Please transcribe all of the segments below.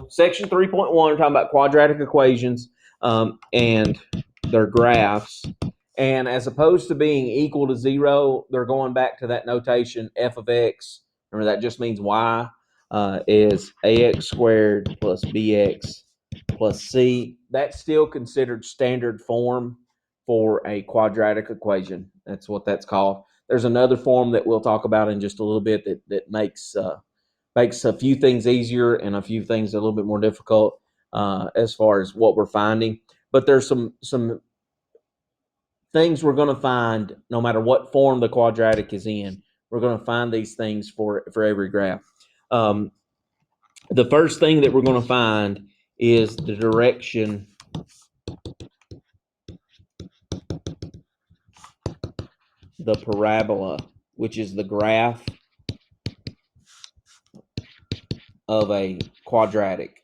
section 3.1, we're talking about quadratic equations and their graphs. And as opposed to being equal to 0, they're going back to that notation f of x. Remember, that just means y is ax squared plus bx plus c. That's still considered standard form for a quadratic equation. That's what that's called. There's another form that we'll talk about in just a little bit that makes a few things easier and a few things a little bit more difficult as far as what we're finding. But there's some things we're going to find no matter what form the quadratic is in. We're going to find these things for every graph. The first thing that we're going to find is the direction the parabola, which is the graph of a quadratic,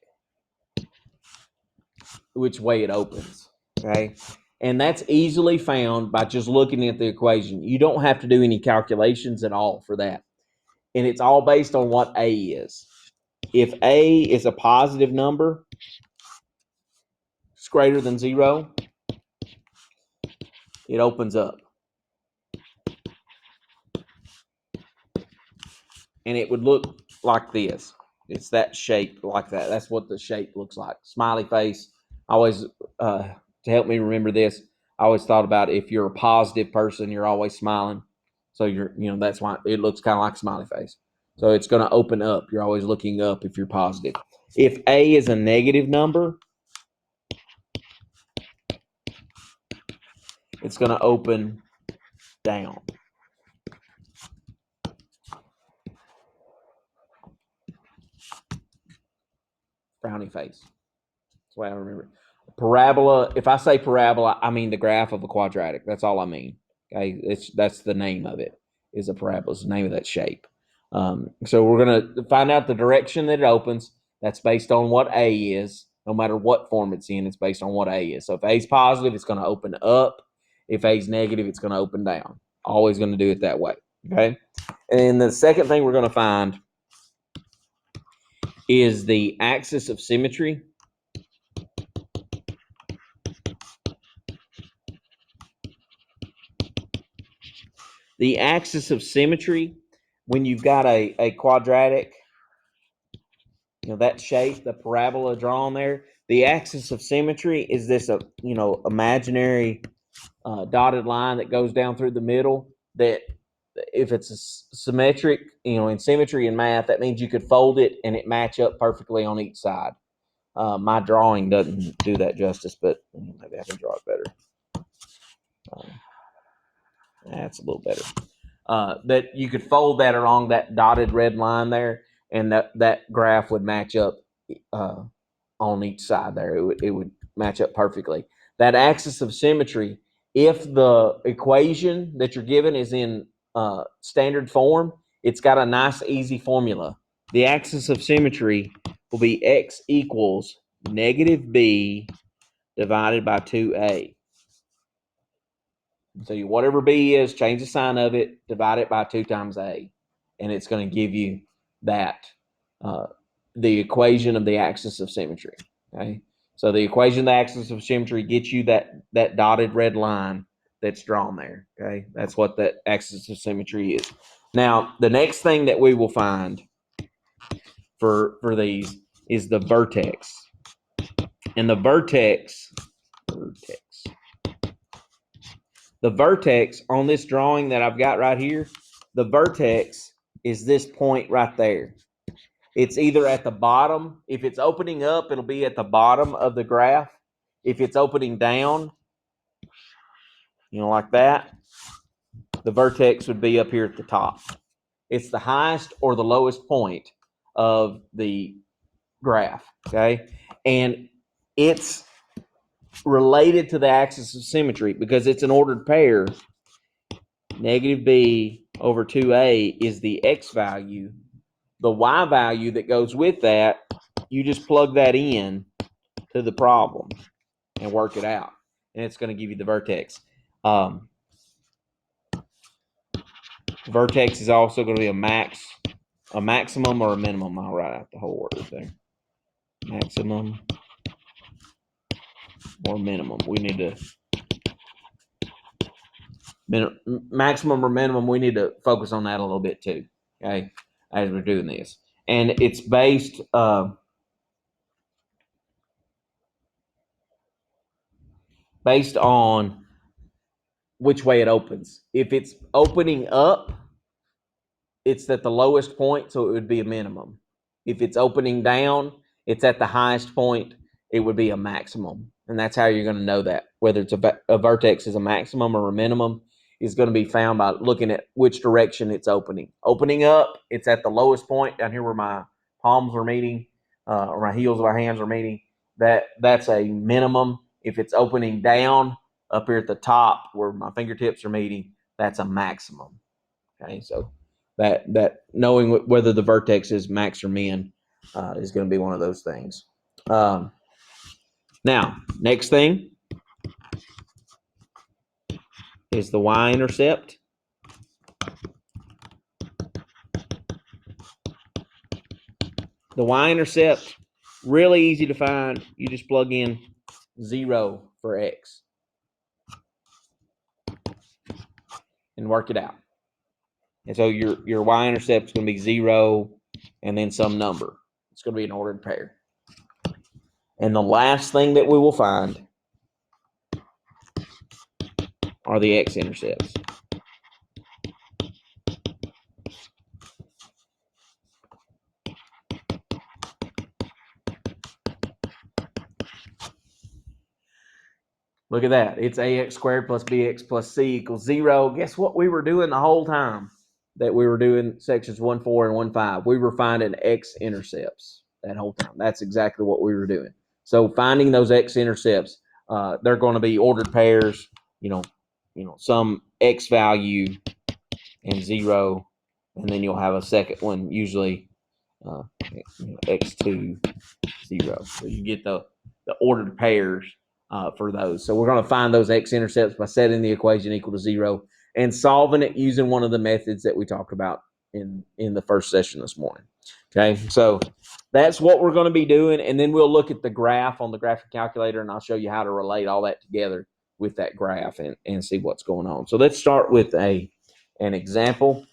which way it opens, okay? And that's easily found by just looking at the equation. You don't have to do any calculations at all for that. And it's all based on what A is. If A is a positive number, it's greater than 0, it opens up. And it would look like this. It's that shape like that. That's what the shape looks like. Smiley face. I always, to help me remember this, I always thought about if you're a positive person, you're always smiling. So that's why it looks kind of like a smiley face. So it's going to open up. You're always looking up if you're positive. If A is a negative number, it's going to open down. Frowny face. That's the way I remember it. Parabola, if I say parabola, I mean the graph of a quadratic. That's all I mean. Okay, that's the name of it, is a parabola. It's the name of that shape. So we're going to find out the direction that it opens. That's based on what A is. No matter what form it's in, it's based on what A is. So if A is positive, it's going to open up. If A is negative, it's going to open down. Always going to do it that way. Okay. And the second thing we're going to find is the axis of symmetry. The axis of symmetry, when you've got a quadratic, that shape, the parabola drawn there, the axis of symmetry is this, imaginary dotted line that goes down through the middle. That if it's a symmetric, in symmetry in math, that means you could fold it and it match up perfectly on each side. My drawing doesn't do that justice, but maybe I can draw it better. That's a little better. That you could fold that along that dotted red line there, and that graph would match up on each side there. It would match up perfectly. That axis of symmetry, if the equation that you're given is in standard form, it's got a nice easy formula. The axis of symmetry will be x equals negative b divided by 2a. So whatever b is, change the sign of it, divide it by 2 times a, and it's going to give you that, the equation of the axis of symmetry. Okay, so the equation of the axis of symmetry gets you that dotted red line that's drawn there. Okay, that's what that axis of symmetry is. Now, the next thing that we will find for these is the vertex, and the vertex. The vertex on this drawing that I've got right here, the vertex is this point right there. It's either at the bottom. If it's opening up, it'll be at the bottom of the graph. If it's opening down, like that, the vertex would be up here at the top. It's the highest or the lowest point of the graph, okay? And it's related to the axis of symmetry because it's an ordered pair. Negative b over 2a is the x value. The y value that goes with that, you just plug that in to the problem and work it out. And it's going to give you the vertex. Vertex is also going to be a maximum or a minimum. I'll write out the whole word there. maximum or minimum. We need to maximum or minimum. We need to focus on that a little bit too. Okay, as we're doing this, and it's based based on which way it opens. If it's opening up, it's at the lowest point, so it would be a minimum. If it's opening down, it's at the highest point, it would be a maximum. And that's how you're going to know that. Whether it's a vertex is a maximum or a minimum is going to be found by looking at which direction it's opening. Opening up, it's at the lowest point down here where my palms are meeting, or my heels of my hands are meeting. That's a minimum. If it's opening down up here at the top where my fingertips are meeting, that's a maximum. Okay, so that knowing whether the vertex is max or min is going to be one of those things. Now, next thing is the y-intercept. The y-intercept, really easy to find. You just plug in 0 for x and work it out. And so your y-intercept is going to be 0 and then some number. It's going to be an ordered pair. And the last thing that we will find are the x-intercepts. Look at that. It's ax squared plus bx plus c equals 0. Guess what we were doing the whole time that we were doing sections 1.4 and 1.5? We were finding x-intercepts that whole time. That's exactly what we were doing. So finding those x-intercepts, they're going to be ordered pairs, some x value and 0, and then you'll have a second one, usually x2, 0. So you get the ordered pairs for those. So we're going to find those x-intercepts by setting the equation equal to 0 and solving it using one of the methods that we talked about in the first session this morning. Okay, so that's what we're going to be doing, and then we'll look at the graph on the graphic calculator, and I'll show you how to relate all that together with that graph and see what's going on. So let's start with an example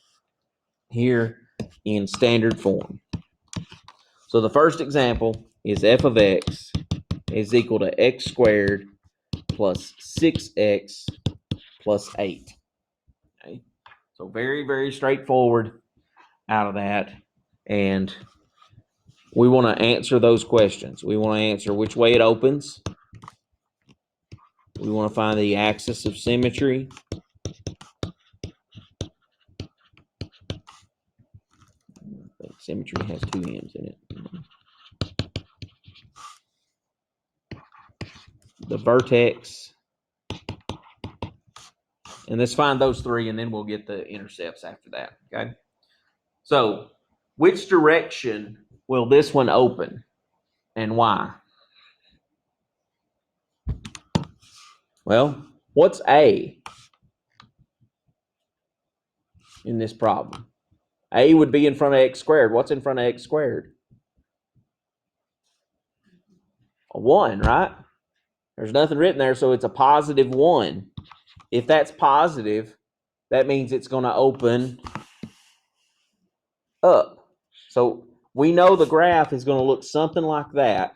here in standard form. So the first example is f of x is equal to x squared plus 6x plus 8. Okay, so very, very straightforward out of that. And we want to answer those questions. We want to answer which way it opens. We want to find the axis of symmetry. I think symmetry has 2 M's in it. The vertex. And let's find those 3, and then we'll get the intercepts after that. Okay. So which direction will this one open and why? Well, what's A in this problem? A would be in front of x squared. What's in front of x squared? A 1, right? There's nothing written there, so it's a positive 1. If that's positive, that means it's going to open up. So we know the graph is going to look something like that.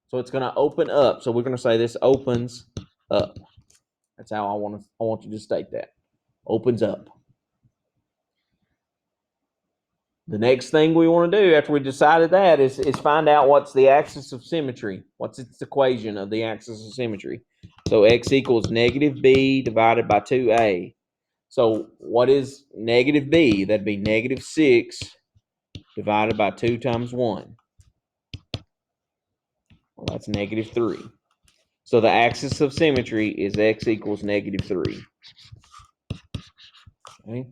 So it's going to open up. So we're going to say this opens up. That's how I want you to state that. Opens up. The next thing we want to do after we decided that is find out what's the axis of symmetry. What's its equation of the axis of symmetry? So x equals negative b divided by 2a. So what is negative b? That'd be negative 6 divided by 2 times 1. Well, that's negative 3. So the axis of symmetry is x equals negative 3. Okay.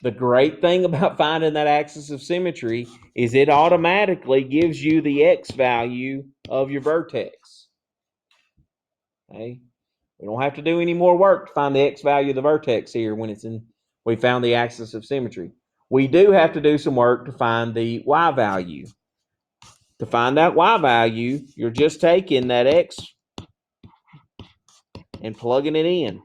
The great thing about finding that axis of symmetry is it automatically gives you the x value of your vertex. Okay. We don't have to do any more work to find the x value of the vertex here when we found the axis of symmetry. we do have to do some work to find the y value. To find that y value, you're just taking that x and plugging it in.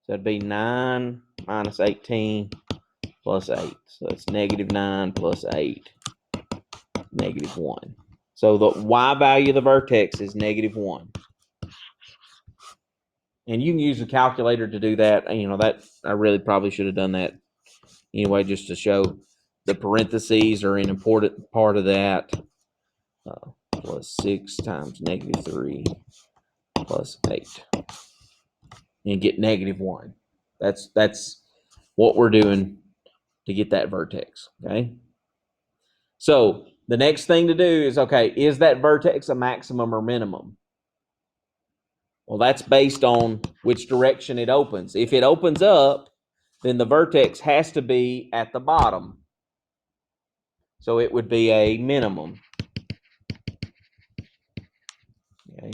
So that'd be 9 minus 18 plus 8. So it's negative 9 plus 8, negative 1. So the y value of the vertex is negative 1. And you can use a calculator to do that. You know, that I really probably should have done that anyway, just to show the parentheses are an important part of that. Plus 6 times negative 3 plus 8. And get negative 1. That's what we're doing to get that vertex, okay? So the next thing to do is, okay, is that vertex a maximum or minimum? Well, that's based on which direction it opens. If it opens up, then the vertex has to be at the bottom. So it would be a minimum. Okay.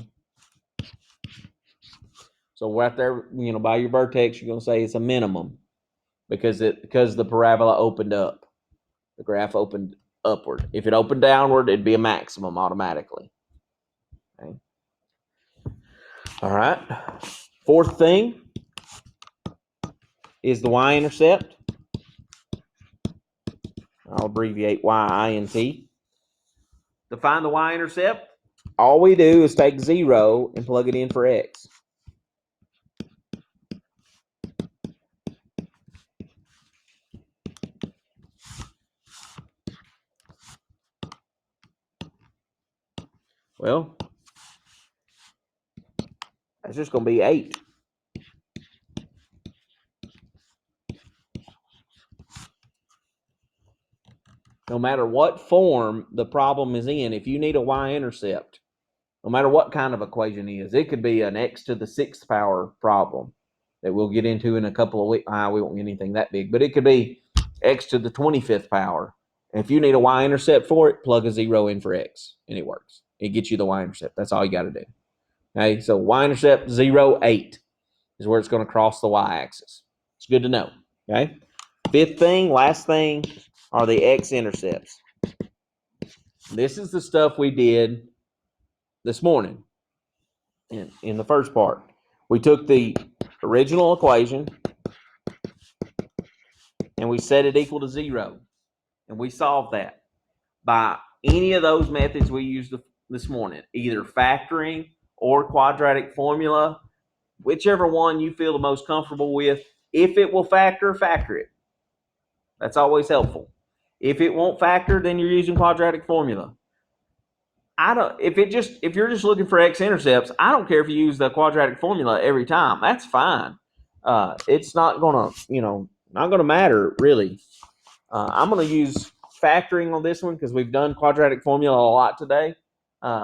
So right there, you know, by your vertex, you're going to say it's a minimum because the parabola opened up. The graph opened upward. If it opened downward, it'd be a maximum automatically. Okay. All right. Fourth thing is the y-intercept. I'll abbreviate y-int. To find the y-intercept, all we do is take 0 and plug it in for x. Well, that's just going to be 8. No matter what form the problem is in, if you need a y-intercept, no matter what kind of equation it is, it could be an x to the 6th power problem that we'll get into in a couple of weeks. We won't get anything that big, but it could be x to the 25th power. And if you need a y-intercept for it, plug a 0 in for x, and it works. It gets you the y-intercept. That's all you got to do. Okay, so y-intercept 0, 8 is where it's going to cross the y-axis. It's good to know. Okay, fifth thing, last thing, are the x-intercepts. This is the stuff we did this morning in the first part. We took the original equation and we set it equal to 0. And we solved that by any of those methods we used this morning, either factoring or quadratic formula, whichever one you feel the most comfortable with. If it will factor, factor it. That's always helpful. If it won't factor, then you're using quadratic formula. If you're just looking for x-intercepts, I don't care if you use the quadratic formula every time. That's fine. It's not gonna matter really. I'm gonna use factoring on this one because we've done quadratic formula a lot today.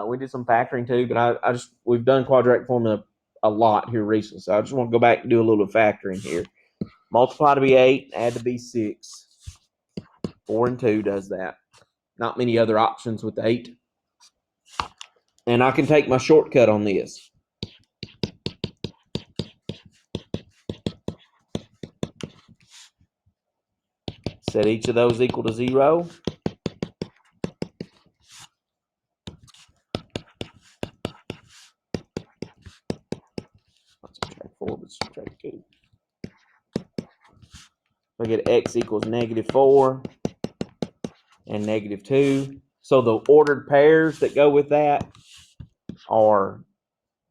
We did some factoring too, but we've done quadratic formula a lot here recently. So I just want to go back and do a little factoring here. Multiply to be 8, add to be 6. 4 and 2 does that. Not many other options with 8. And I can take my shortcut on this. Set each of those equal to 0. Let's subtract 4, but subtract 2. I get x equals negative 4 and negative 2. So the ordered pairs that go with that are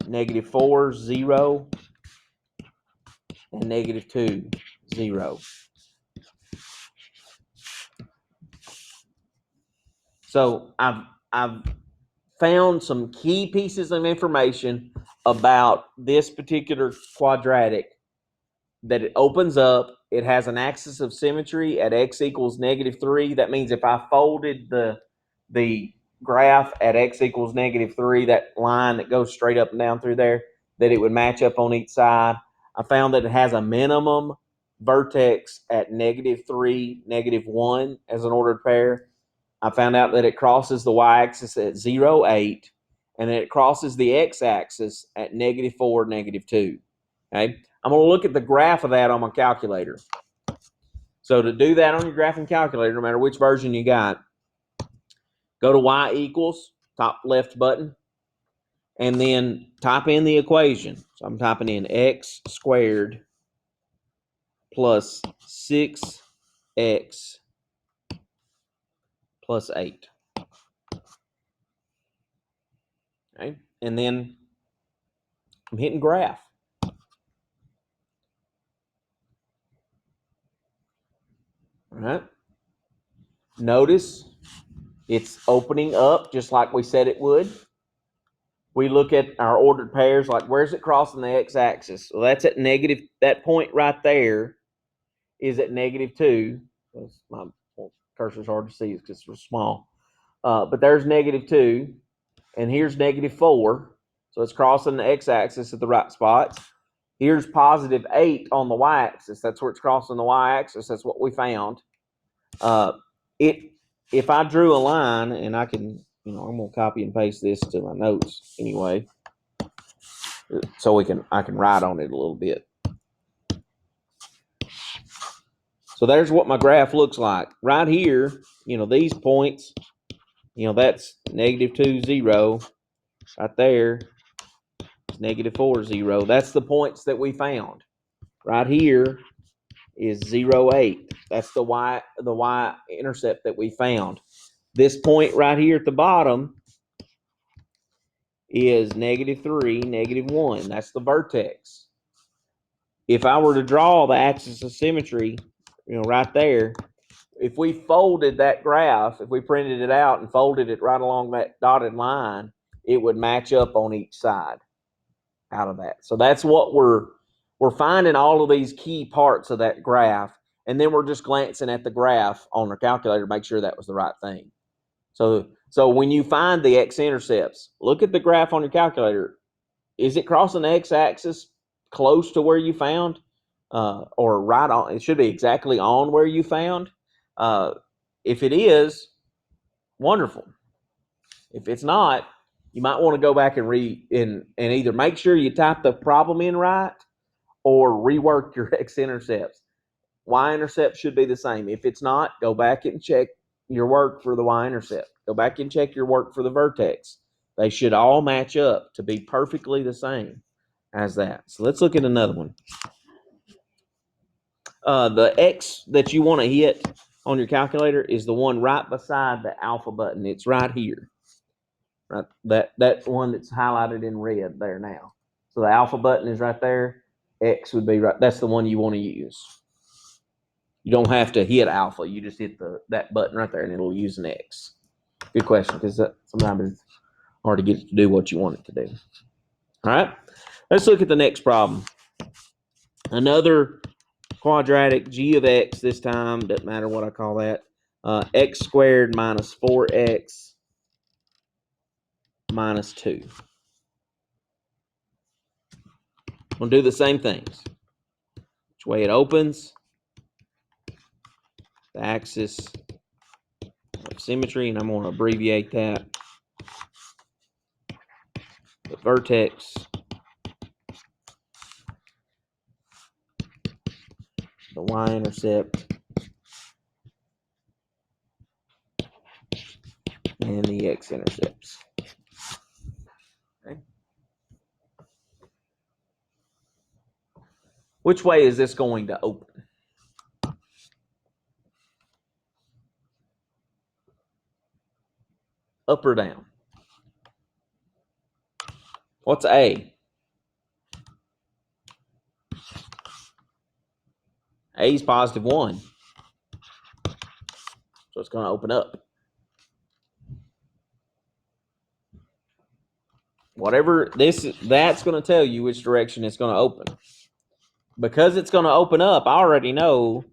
negative 4, 0, and negative 2, 0. So I've found some key pieces of information about this particular quadratic, that it opens up, it has an axis of symmetry at x equals negative 3. That means if I folded the graph at x equals negative 3, that line that goes straight up and down through there, that it would match up on each side. I found that it has a minimum vertex at negative 3, negative 1 as an ordered pair. I found out that it crosses the y-axis at 0, 8, and then it crosses the x-axis at -4, -2. Okay, I'm going to look at the graph of that on my calculator. So to do that on your graphing calculator, no matter which version you got, go to y equals, top left button, and then type in the equation. So I'm typing in x squared plus 6x plus 8. Okay, and then I'm hitting graph. All right. Notice it's opening up just like we said it would. We look at our ordered pairs, like where's it crossing the x-axis? So that's at negative, that point right there is at -2. My cursor's hard to see because it's small. But there's -2, and here's -4. So it's crossing the x-axis at the right spots. Here's +8 on the y-axis. That's where it's crossing the y-axis. That's what we found. If I drew a line, and I can, I'm gonna copy and paste this to my notes anyway, so I can write on it a little bit. So there's what my graph looks like. Right here, these points, that's -2, 0. Right there, -4, 0. That's the points that we found. Right here is 0, 8. That's the y-intercept that we found. This point right here at the bottom is -3, -1. That's the vertex. If I were to draw the axis of symmetry, right there, if we folded that graph, if we printed it out and folded it right along that dotted line, it would match up on each side out of that. So that's what we're finding, all of these key parts of that graph, and then we're just glancing at the graph on our calculator to make sure that was the right thing. So when you find the x-intercepts, look at the graph on your calculator. Is it crossing the x-axis close to where you found, or right on? It should be exactly on where you found. If it is, wonderful. If it's not, you might want to go back and and either make sure you type the problem in right or rework your x-intercepts. Y-intercept should be the same. If it's not, go back and check your work for the y-intercept. Go back and check your work for the vertex. They should all match up to be perfectly the same as that. So let's look at another one. The X that you want to hit on your calculator is the one right beside the alpha button. It's right here. Right, that one that's highlighted in red there now. So the alpha button is right there. X would be right. That's the one you want to use. You don't have to hit alpha. You just hit that button right there, and it'll use an X. Good question, because sometimes it's hard to get it to do what you want it to do. All right, let's look at the next problem. Another quadratic, g of x this time, doesn't matter what I call that. X squared minus 4x minus 2. We'll do the same things. Which way it opens, the axis of symmetry, and I'm going to abbreviate that. The vertex, the y-intercept, and the x-intercepts. Okay. Which way is this going to open? Up or down? What's A? A is +1. So it's going to open up. Whatever that's going to tell you which direction it's going to open. Because it's going to open up, I already know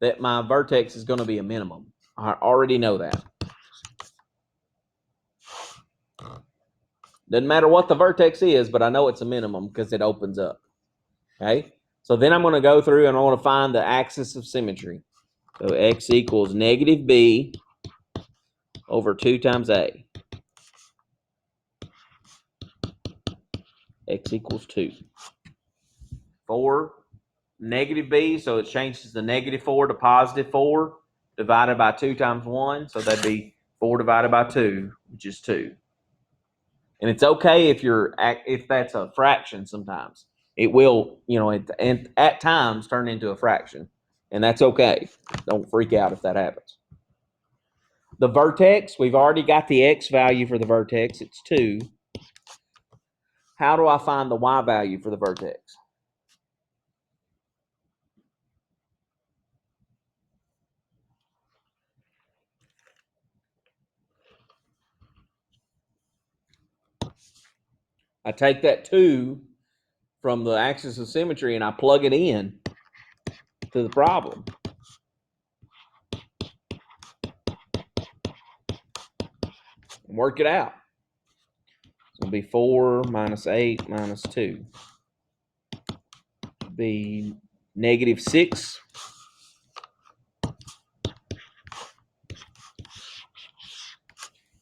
that my vertex is going to be a minimum. I already know that. Doesn't matter what the vertex is, but I know it's a minimum because it opens up. Okay? So then I'm going to go through and I want to find the axis of symmetry. So x equals -b over 2 times a. X equals 2. 4, negative b, so it changes the negative 4 to positive 4, divided by 2 times 1, so that'd be 4 divided by 2, which is 2. And it's okay if that's a fraction sometimes. It will, at times turn into a fraction, and that's okay. Don't freak out if that happens. The vertex, we've already got the x value for the vertex. It's 2. How do I find the y value for the vertex? I take that 2 from the axis of symmetry and I plug it in to the problem. And work it out. It's going to be 4 minus 8 minus 2. It'll be negative 6.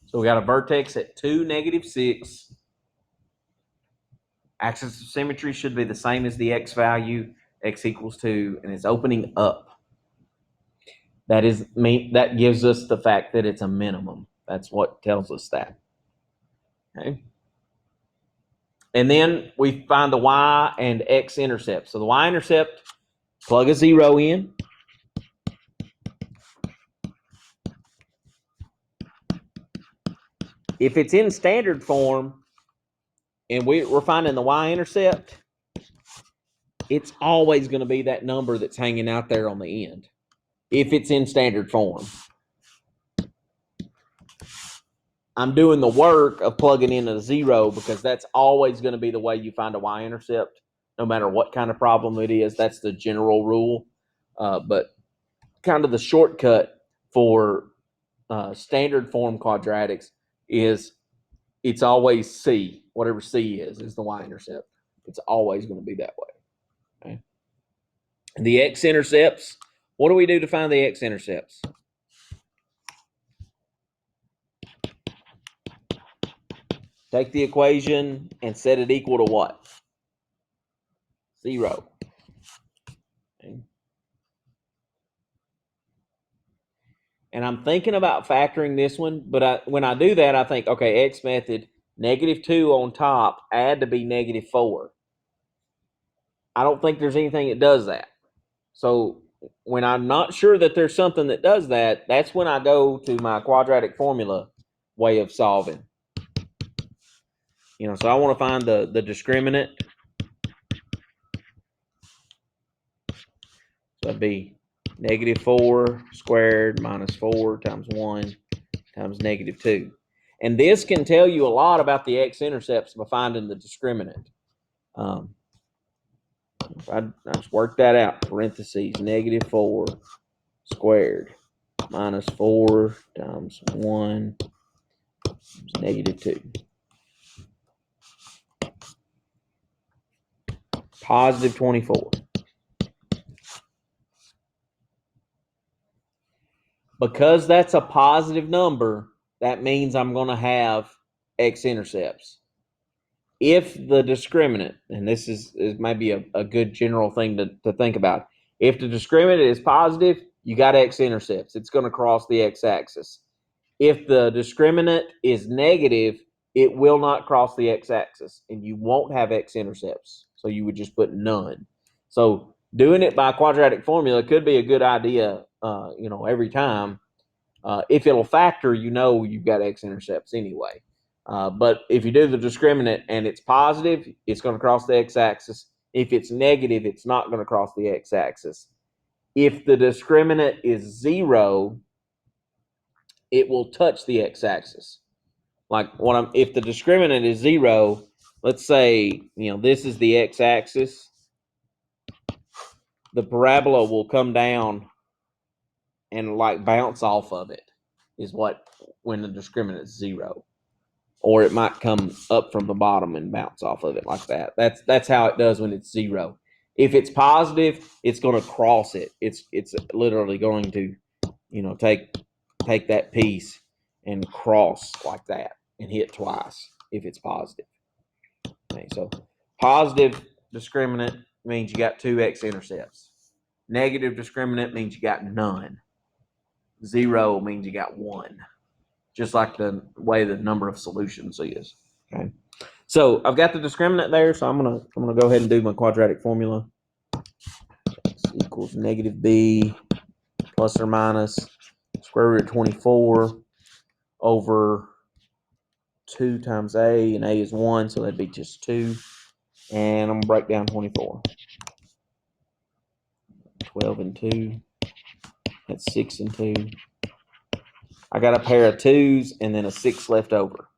So we got a vertex at 2, negative 6. Axis of symmetry should be the same as the x value, x equals 2, and it's opening up. That gives us the fact that it's a minimum. That's what tells us that. Okay. And then we find the y and x intercept. So the y-intercept, plug a 0 in. If it's in standard form and we're finding the y-intercept, it's always going to be that number that's hanging out there on the end. If it's in standard form. I'm doing the work of plugging in a 0 because that's always going to be the way you find a y-intercept, no matter what kind of problem it is. That's the general rule. But kind of the shortcut for standard form quadratics is it's always C. Whatever C is the y-intercept. It's always going to be that way. Okay. The x-intercepts, what do we do to find the x-intercepts? Take the equation and set it equal to what? 0. Okay. And I'm thinking about factoring this one, but when I do that, I think, okay, x method, negative 2 on top, add to be negative 4. I don't think there's anything that does that. So when I'm not sure that there's something that does that, that's when I go to my quadratic formula way of solving. So I want to find the discriminant. So that'd be negative 4 squared minus 4 times 1 times negative 2. And this can tell you a lot about the x-intercepts by finding the discriminant. I just work that out, parentheses, negative 4 squared minus 4 times 1 times negative 2. Positive 24. Because that's a positive number, that means I'm going to have x-intercepts. If the discriminant, and this is maybe a good general thing to think about, if the discriminant is positive, you got x-intercepts. It's going to cross the x-axis. If the discriminant is negative, it will not cross the x-axis, and you won't have x-intercepts. So you would just put none. So doing it by quadratic formula could be a good idea, every time. If it'll factor, you've got x-intercepts anyway. But if you do the discriminant and it's positive, it's going to cross the x-axis. If it's negative, it's not going to cross the x-axis. If the discriminant is 0, it will touch the x-axis. Like if the discriminant is 0, let's say, this is the x-axis, the parabola will come down and bounce off of it when the discriminant is 0. Or it might come up from the bottom and bounce off of it like that. That's how it does when it's 0. If it's positive, it's going to cross it. It's literally going to, take that piece and cross like that and hit twice if it's positive. Okay, so positive discriminant means you got 2 x-intercepts. Negative discriminant means you got none. 0 means you got 1. Just like the way the number of solutions is. Okay. So I've got the discriminant there, so I'm gonna go ahead and do my quadratic formula. X equals negative b plus or minus square root of 24 over 2 times a, and a is 1, so that'd be just 2. And I'm gonna break down 24. 12 and 2. That's 6 and 2. I got a pair of 2's and then a 6 left over.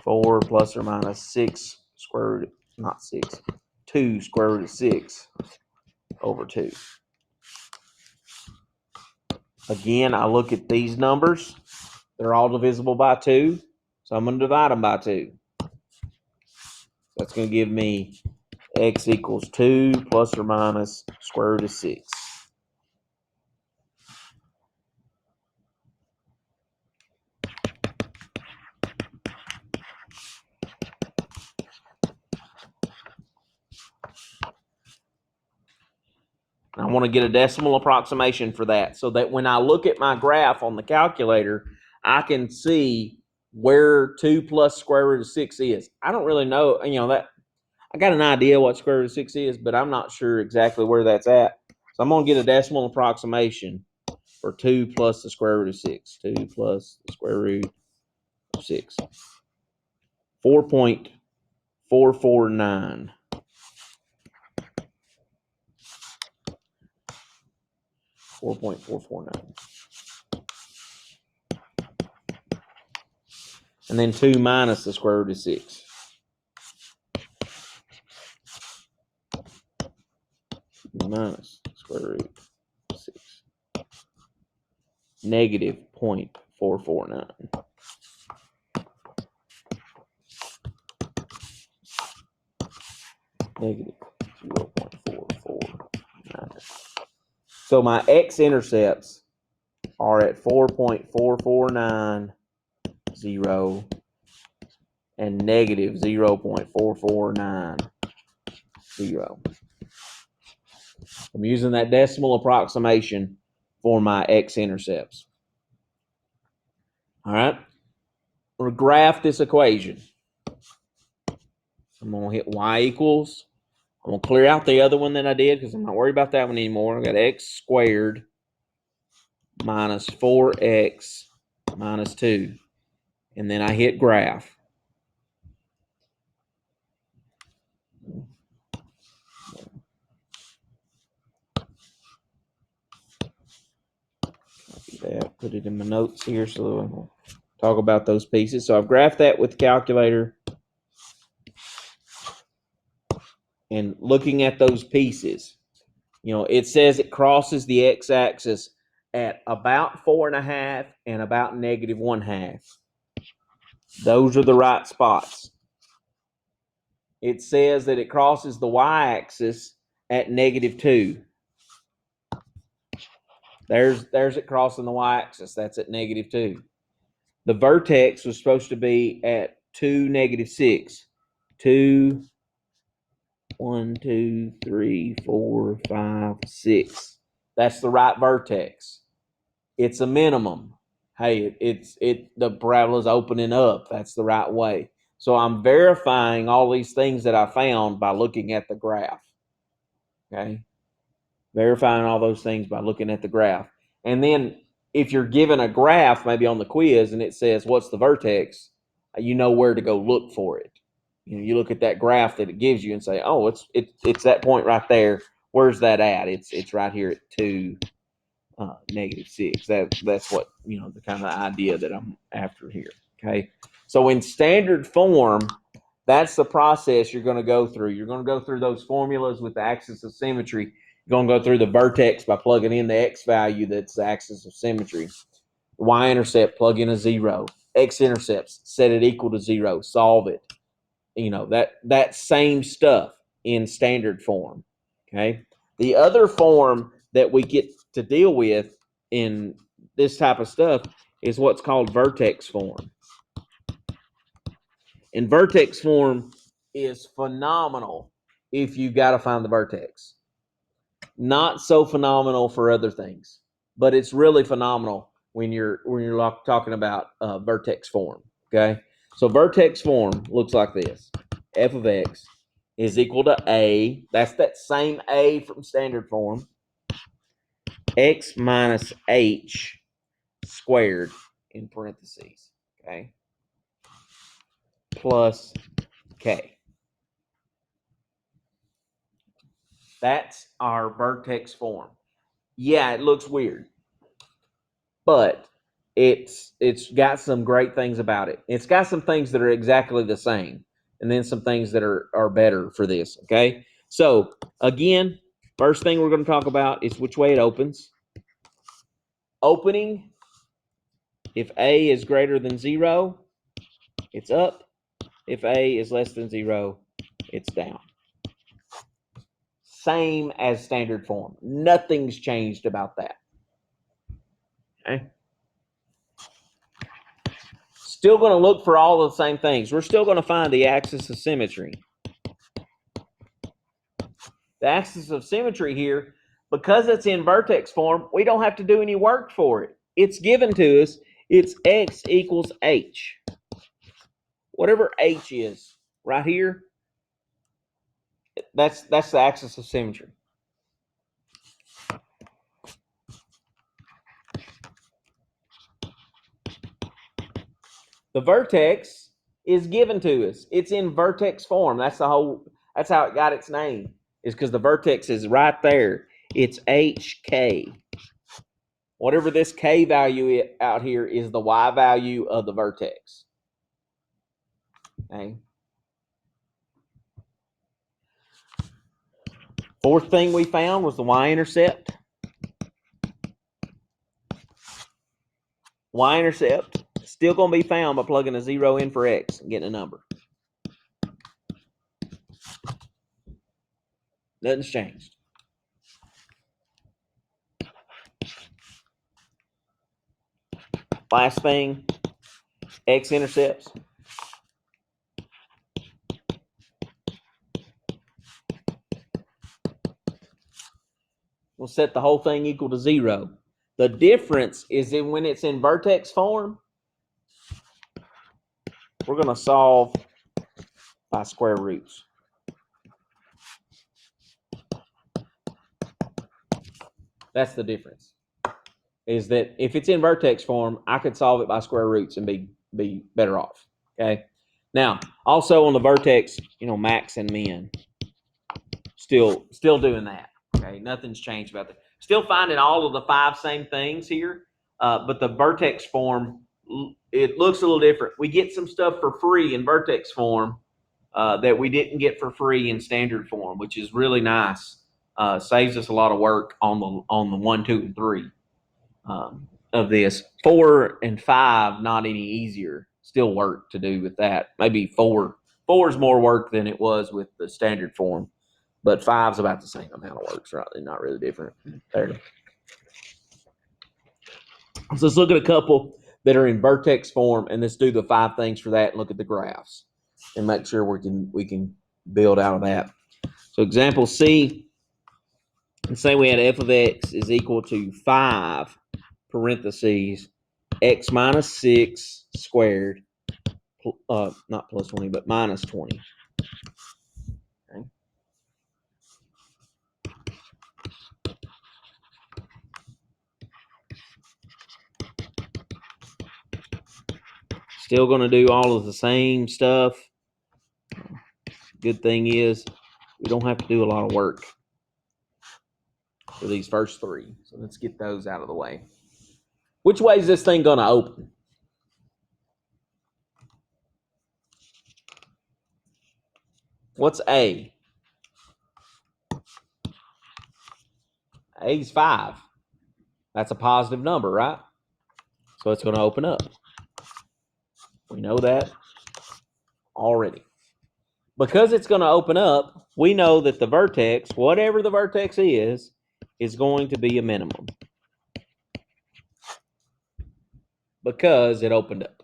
4 plus or minus 6 square root, not 6, 2 square root of 6 over 2. Again, I look at these numbers. They're all divisible by 2, so I'm going to divide them by 2. That's going to give me x equals 2 plus or minus square root of 6. I want to get a decimal approximation for that so that when I look at my graph on the calculator, I can see where 2 plus square root of 6 is. I don't really know, that I got an idea what square root of 6 is, but I'm not sure exactly where that's at. So I'm going to get a decimal approximation for 2 plus the square root of 6. 2 plus the square root of 6. 4.449. 4.449. And then 2 minus the square root of 6. Minus square root of 6. Negative 0.449. Negative 0.449. So my x-intercepts are at 4.449, 0, and negative 0.449, 0. I'm using that decimal approximation for my x-intercepts. All right. I'm going to graph this equation. I'm going to hit y equals. I'm going to clear out the other one that I did because I'm not worried about that one anymore. I got x squared minus 4x minus 2. And then I hit graph. Copy that, put it in my notes here so I'll talk about those pieces. So I've graphed that with the calculator. And looking at those pieces, it says it crosses the x-axis at about 4.5 and about negative 1/2. Those are the right spots. It says that it crosses the y-axis at negative 2. There's it crossing the y-axis. That's at negative 2. The vertex was supposed to be at 2, negative 6. 2, 1, 2, 3, 4, 5, 6. That's the right vertex. It's a minimum. Hey, the parabola's opening up. That's the right way. So I'm verifying all these things that I found by looking at the graph. Okay? Verifying all those things by looking at the graph. And then if you're given a graph, maybe on the quiz, and it says, what's the vertex? You know where to go look for it. You look at that graph that it gives you and say, oh, it's that point right there. Where's that at? It's right here at 2, negative 6. That's what, the kind of idea that I'm after here. Okay. So in standard form, that's the process you're going to go through. You're going to go through those formulas with the axis of symmetry. You're going to go through the vertex by plugging in the x value that's the axis of symmetry. Y-intercept, plug in a 0. X-intercepts, set it equal to 0. Solve it. That same stuff in standard form. Okay. The other form that we get to deal with in this type of stuff is what's called vertex form. And vertex form is phenomenal if you got to find the vertex. Not so phenomenal for other things, but it's really phenomenal when you're talking about vertex form. Okay, so vertex form looks like this: f of x is equal to a. That's that same a from standard form. X minus h squared in parentheses. Okay, plus k. That's our vertex form. Yeah, it looks weird, but it's got some great things about it. It's got some things that are exactly the same, and then some things that are better for this. Okay, so again, first thing we're going to talk about is which way it opens. Opening, if a is greater than 0, it's up. If a is less than 0, it's down. Same as standard form. Nothing's changed about that. Okay. Still going to look for all the same things. We're still going to find the axis of symmetry. The axis of symmetry here, because it's in vertex form, we don't have to do any work for it. It's given to us. It's x equals h. Whatever h is right here, that's the axis of symmetry. The vertex is given to us. It's in vertex form. That's how it got its name, is because the vertex is right there. It's hk. Whatever this k value out here is the y value of the vertex. Okay. Fourth thing we found was the y-intercept. Y-intercept still going to be found by plugging a 0 in for x and getting a number. Nothing's changed. Last thing, x-intercepts. We'll set the whole thing equal to 0. The difference is that when it's in vertex form, we're going to solve by square roots. That's the difference. Is that if it's in vertex form, I could solve it by square roots and be better off. Okay. Now, also on the vertex, max and min. Still doing that. Okay. Nothing's changed about that. Still finding all of the 5 same things here, but the vertex form, it looks a little different. We get some stuff for free in vertex form that we didn't get for free in standard form, which is really nice. Saves us a lot of work on the 1, 2, and 3 of this. 4 and 5 not any easier. Still work to do with that. Maybe 4 is more work than it was with the standard form, but 5's about the same amount of work. Right? They're not really different. There. So let's look at a couple that are in vertex form, and let's do the 5 things for that and look at the graphs and make sure we can build out of that. So example C, and say we had f of x is equal to 5 parentheses x minus 6 squared, not plus 20, but minus 20. Okay. Still going to do all of the same stuff. Good thing is we don't have to do a lot of work for these first 3. So let's get those out of the way. Which way is this thing going to open? What's A? A's 5. That's a positive number, right? So it's going to open up. We know that already. Because it's going to open up, we know that the vertex, whatever the vertex is going to be a minimum. because it opened up.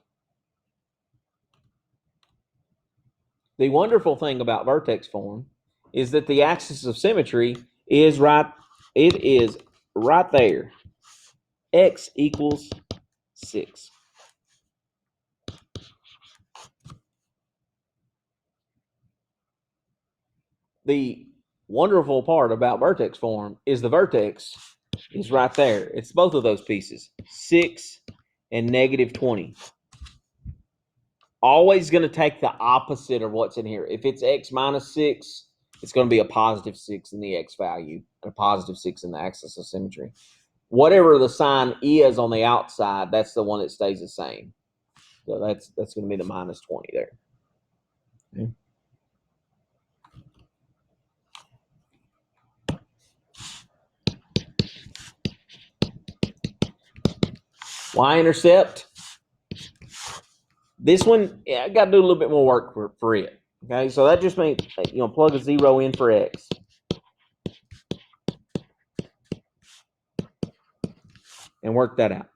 The wonderful thing about vertex form is that the axis of symmetry is right there. X equals 6. The wonderful part about vertex form is the vertex is right there. It's both of those pieces, 6 and negative 20. Always going to take the opposite of what's in here. If it's x minus 6, it's going to be a positive 6 in the x value and a positive 6 in the axis of symmetry. Whatever the sign is on the outside, that's the one that stays the same. So that's going to be the minus 20 there. Okay. Y-intercept. This one, I got to do a little bit more work for it. Okay, so that just means, plug a 0 in for x. And work that out.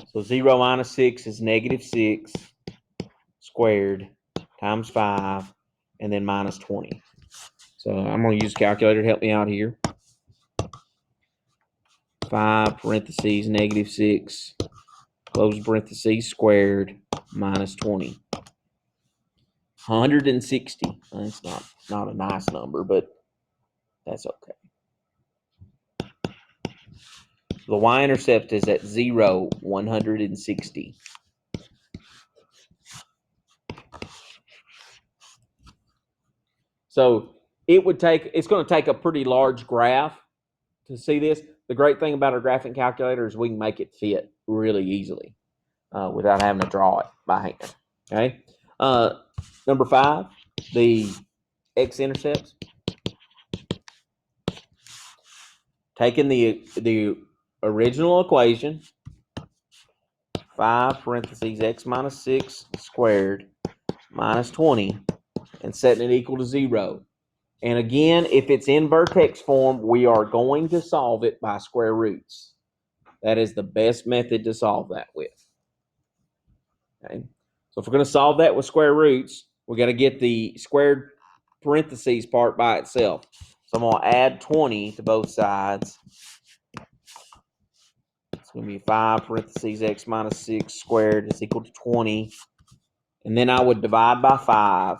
So 0 minus 6 is negative 6 squared times 5, and then minus 20. So I'm going to use a calculator to help me out here. 5 parentheses negative 6 close parentheses squared minus 20. 160. That's not a nice number, but that's okay. The y-intercept is at 0, 160. So it's going to take a pretty large graph to see this. The great thing about our graphing calculator is we can make it fit really easily without having to draw it by hand. Okay. Number 5, the x-intercepts. Taking the original equation, 5 parentheses x minus 6 squared minus 20, and setting it equal to 0. And again, if it's in vertex form, we are going to solve it by square roots. That is the best method to solve that with. Okay. So if we're going to solve that with square roots, we got to get the squared parentheses part by itself. So I'm going to add 20 to both sides. It's going to be 5 parentheses x minus 6 squared is equal to 20. And then I would divide by 5.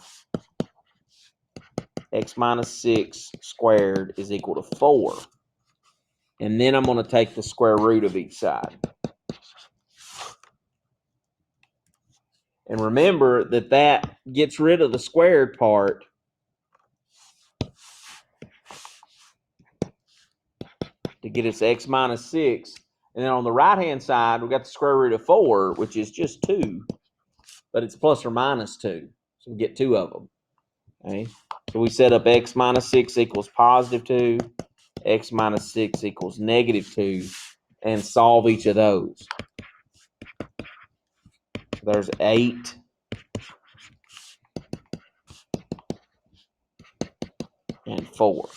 X minus 6 squared is equal to 4. And then I'm going to take the square root of each side. And remember that gets rid of the squared part to get us x minus 6. And then on the right-hand side, we got the square root of 4, which is just 2. But it's plus or minus 2. So we get 2 of them. Okay? So we set up x minus 6 equals positive 2. X minus 6 equals negative 2. And solve each of those. So there's 8. And 4.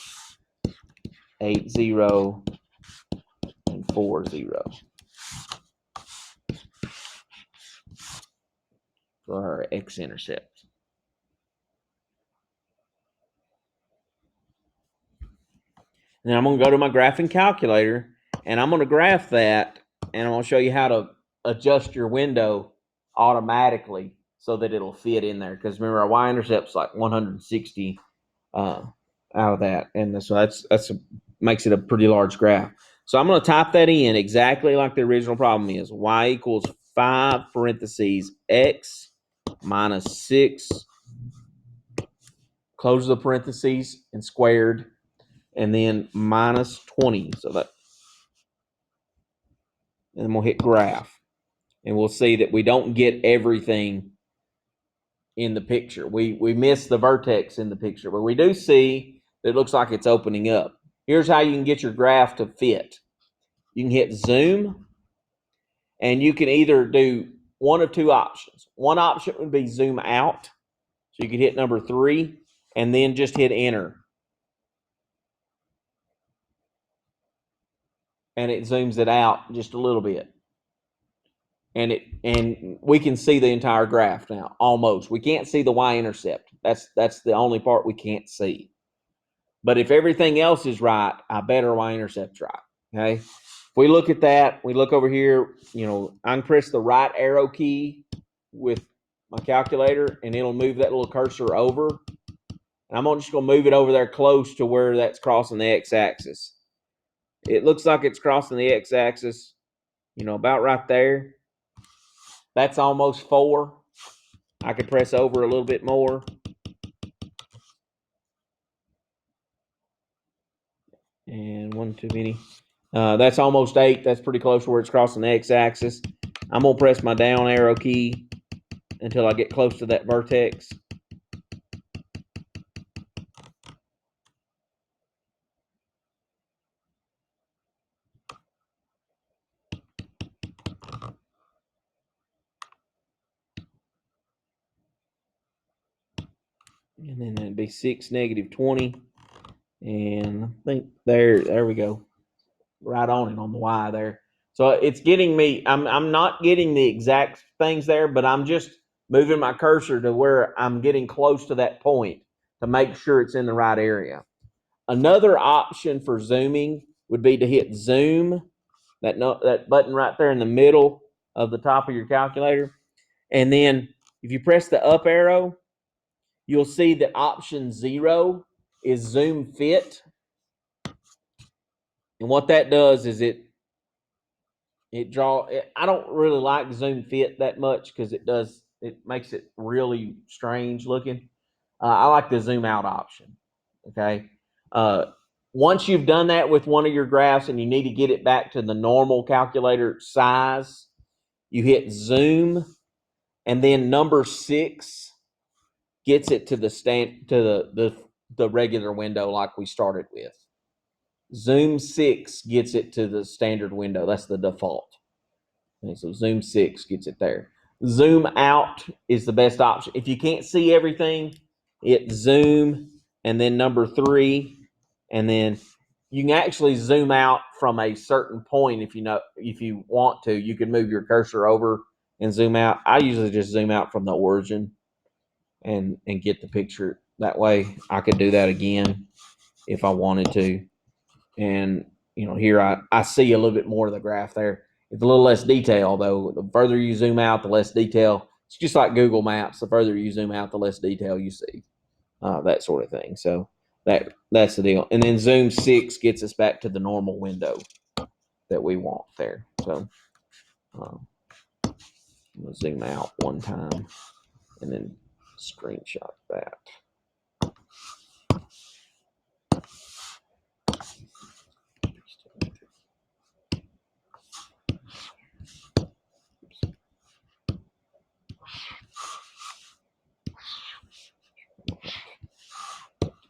8, 0, and 4, 0. For our x-intercept. And then I'm going to go to my graphing calculator, and I'm going to graph that, and I'm going to show you how to adjust your window automatically so that it'll fit in there. Because remember, our y-intercept's like 160 out of that, and so makes it a pretty large graph. So I'm going to type that in exactly like the original problem is. Y equals 5 parentheses x minus 6, close the parentheses, and squared, and then minus 20. So that, and then we'll hit graph, and we'll see that we don't get everything in the picture. We miss the vertex in the picture, but we do see that it looks like it's opening up. Here's how you can get your graph to fit. You can hit zoom, and you can either do one of two options. One option would be zoom out. So you could hit number 3 and then just hit enter. And it zooms it out just a little bit. and we can see the entire graph now, almost. We can't see the y-intercept. That's the only part we can't see. But if everything else is right, I bet our y-intercept's right. Okay. If we look at that, we look over here, I can press the right arrow key with my calculator, and it'll move that little cursor over. And I'm just going to move it over there close to where that's crossing the x-axis. It looks like it's crossing the x-axis, about right there. That's almost 4. I could press over a little bit more. And 1 too many. That's almost 8. That's pretty close to where it's crossing the x-axis. I'm going to press my down arrow key until I get close to that vertex. And then that'd be 6, -20. And I think there we go. Right on it on the Y there. So it's getting me, I'm not getting the exact things there, but I'm just moving my cursor to where I'm getting close to that point to make sure it's in the right area. Another option for zooming would be to hit zoom, that button right there in the middle of the top of your calculator. And then if you press the up arrow, you'll see that option 0 is zoom fit. And what that does is it I don't really like zoom fit that much because it makes it really strange looking. I like the zoom out option. Okay. Once you've done that with one of your graphs and you need to get it back to the normal calculator size, you hit zoom, and then number 6 gets it to the regular window like we started with. Zoom 6 gets it to the standard window. That's the default. Okay, so zoom 6 gets it there. Zoom out is the best option. If you can't see everything, hit zoom and then number 3, and then you can actually zoom out from a certain point if you want to. You can move your cursor over and zoom out. I usually just zoom out from the origin and get the picture. That way I could do that again if I wanted to. And here I see a little bit more of the graph there. It's a little less detail, though. The further you zoom out, the less detail. It's just like Google Maps. The further you zoom out, the less detail you see. That sort of thing. So that's the deal. And then zoom 6 gets us back to the normal window that we want there. So I'm going to zoom out one time and then screenshot that.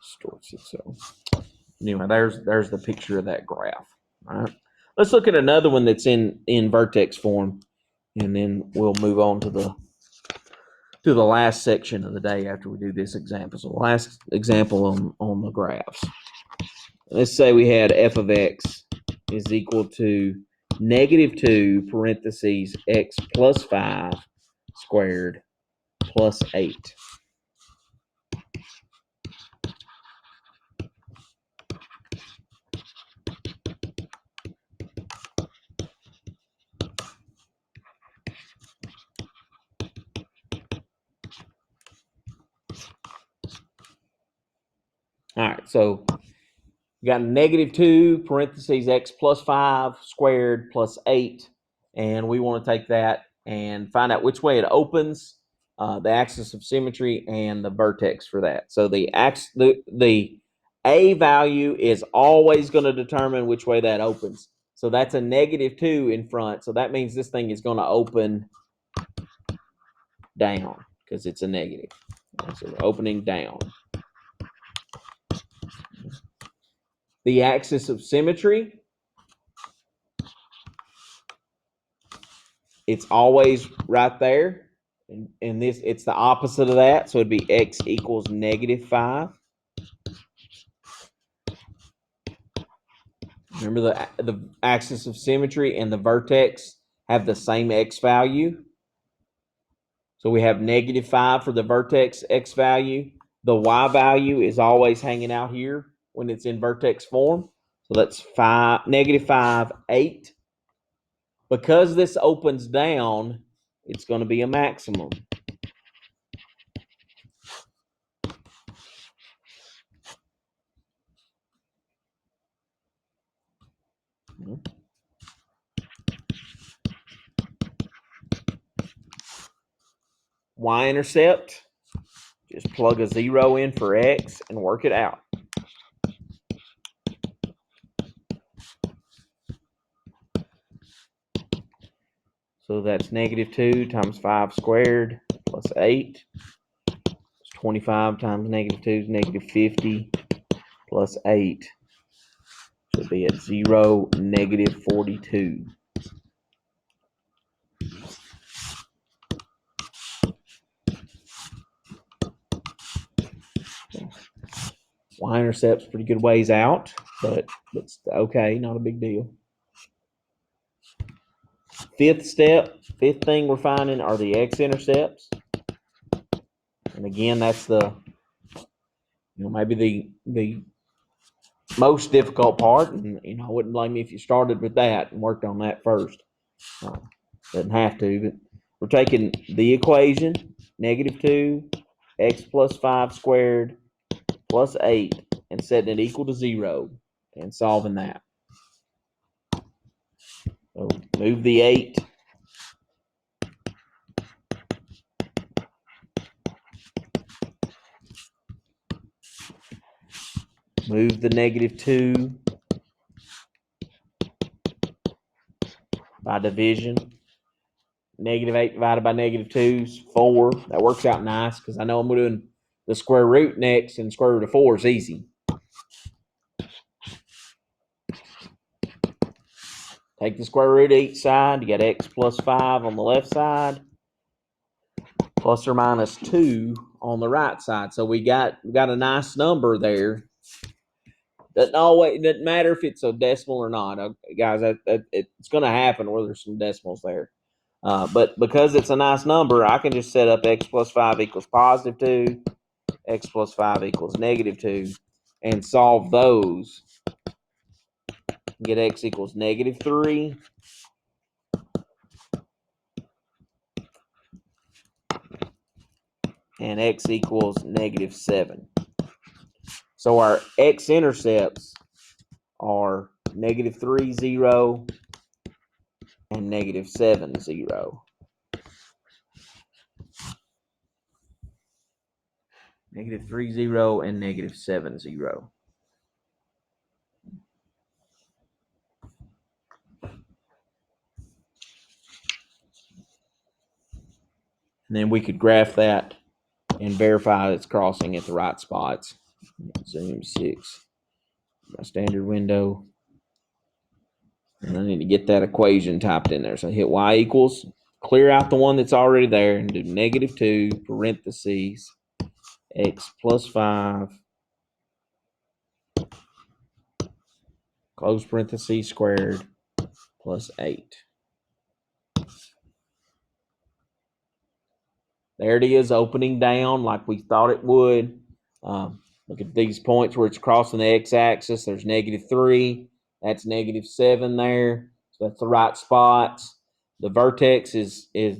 Distorts it. So anyway, there's the picture of that graph. All right. Let's look at another one that's in vertex form, and then we'll move on to the last section of the day after we do this example. So the last example on the graphs. Let's say we had f of x is equal to -2 parentheses x plus 5 squared plus 8. All right, so you got -2 parentheses x plus 5 squared plus 8, and we want to take that and find out which way it opens, the axis of symmetry, and the vertex for that. So the a value is always going to determine which way that opens. So that's a -2 in front. So that means this thing is going to open down because it's a negative. So we're opening down. The axis of symmetry, it's always right there. And this, it's the opposite of that. So it'd be x equals -5. Remember the axis of symmetry and the vertex have the same x value. So we have -5 for the vertex x value. The y value is always hanging out here when it's in vertex form. So that's -5, 8. Because this opens down, it's going to be a maximum. Y-intercept, just plug a 0 in for x and work it out. So that's -2 times 5 squared plus 8. It's 25 times -2 is -50 plus 8. Should be at 0, -42. Y-intercept's pretty good ways out, but it's okay, not a big deal. Fifth thing we're finding are the x-intercepts. And again, that's maybe the most difficult part. And I wouldn't blame you if you started with that and worked on that first. Doesn't have to, but we're taking the equation, -2, x plus 5 squared plus 8, and setting it equal to 0 and solving that. So move the 8. Move the -2 by division. -8 divided by -2 is 4. That works out nice because I know I'm doing the square root next, and square root of 4 is easy. Take the square root of each side. You got x plus 5 on the left side, plus or minus 2 on the right side. So we got a nice number there. Doesn't matter if it's a decimal or not, guys. It's going to happen where there's some decimals there. But because it's a nice number, I can just set up x plus 5 equals +2, x plus 5 equals -2, and solve those. Get x equals -3. And x equals -7. So our x-intercepts are -3, 0, and -7, 0. -3, 0, and -7, 0. And then we could graph that and verify it's crossing at the right spots. Zoom 6. My standard window. And I need to get that equation typed in there. So I hit y equals, clear out the one that's already there, and do -2 parentheses x plus 5 close parentheses squared plus 8. There it is, opening down like we thought it would. Look at these points where it's crossing the x-axis. There's -3. That's -7 there. So that's the right spots. The vertex is there's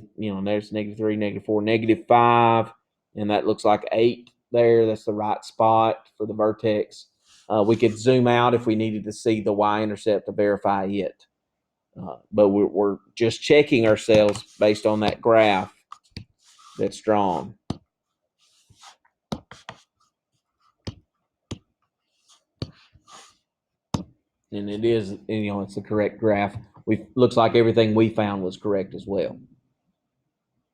-3, -4, -5, and that looks like 8 there. That's the right spot for the vertex. We could zoom out if we needed to see the y-intercept to verify it. But we're just checking ourselves based on that graph that's drawn. And it is, it's the correct graph. Looks like everything we found was correct as well.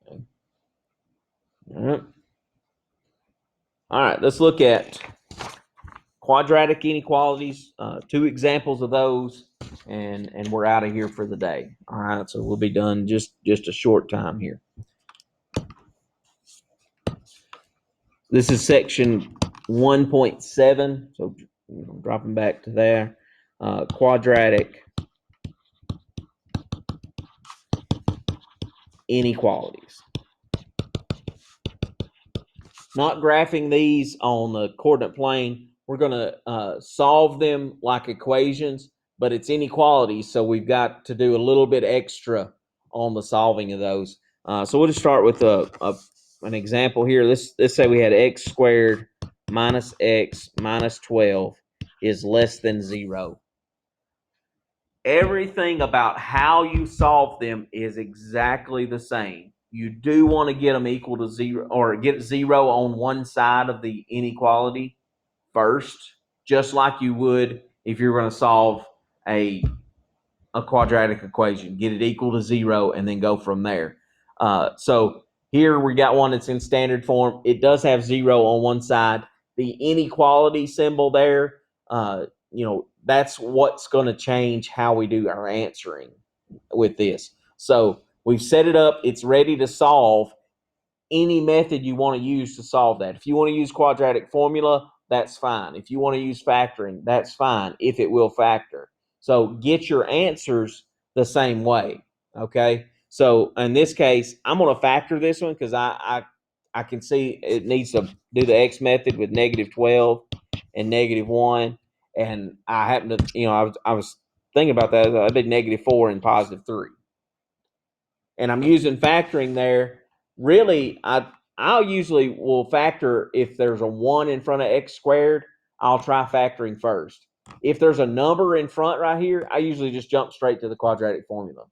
Okay. All right, let's look at quadratic inequalities, 2 examples of those, and we're out of here for the day. All right, so we'll be done just a short time here. This is section 1.7, so dropping back to there. Quadratic inequalities. Not graphing these on the coordinate plane. We're going to solve them like equations, but it's inequalities, so we've got to do a little bit extra on the solving of those. So we'll just start with an example here. Let's say we had x squared minus x minus 12 is less than 0. Everything about how you solve them is exactly the same. You do want to get them equal to 0 or get 0 on one side of the inequality first, just like you would if you're going to solve a quadratic equation. Get it equal to 0 and then go from there. So here we got one that's in standard form. It does have 0 on one side. The inequality symbol there, that's what's going to change how we do our answering with this. So we've set it up. It's ready to solve any method you want to use to solve that. If you want to use quadratic formula, that's fine. If you want to use factoring, that's fine if it will factor. So get your answers the same way, okay? So in this case, I'm going to factor this one because I can see it needs to do the x method with -12 and -1. And I happen to, I was thinking about that. I did -4 and +3. And I'm using factoring there. Really, I'll usually will factor if there's a 1 in front of x squared, I'll try factoring first. If there's a number in front right here, I usually just jump straight to the quadratic formula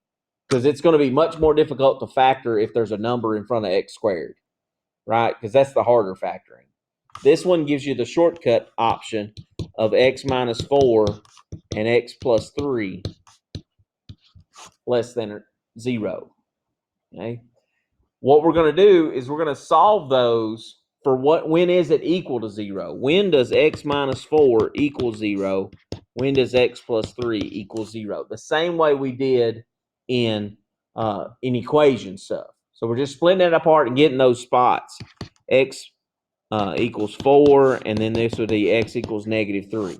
because it's going to be much more difficult to factor if there's a number in front of x squared, right? Because that's the harder factoring. This one gives you the shortcut option of x minus 4 and x plus 3 less than 0. Okay. What we're going to do is we're going to solve those for when is it equal to 0? When does x minus 4 equal 0? When does x plus 3 equal 0? The same way we did in equation stuff. So we're just splitting it apart and getting those spots. X equals 4, and then this would be x equals -3.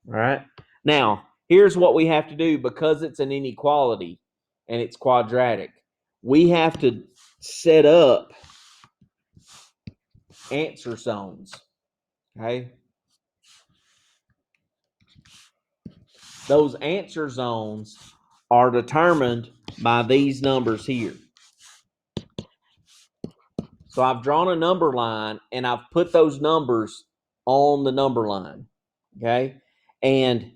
All right. Now, here's what we have to do because it's an inequality and it's quadratic. We have to set up answer zones, okay? Those answer zones are determined by these numbers here. So I've drawn a number line and I've put those numbers on the number line, okay? And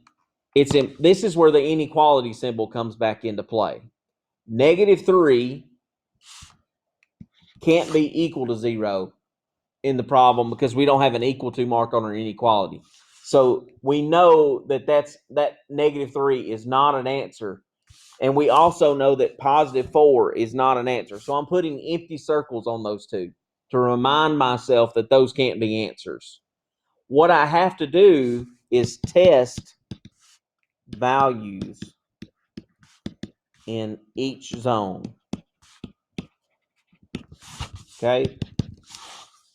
this is where the inequality symbol comes back into play. -3 can't be equal to 0 in the problem because we don't have an equal to mark on our inequality. So we know that that -3 is not an answer. And we also know that +4 is not an answer. So I'm putting empty circles on those two to remind myself that those can't be answers. What I have to do is test values in each zone. Okay?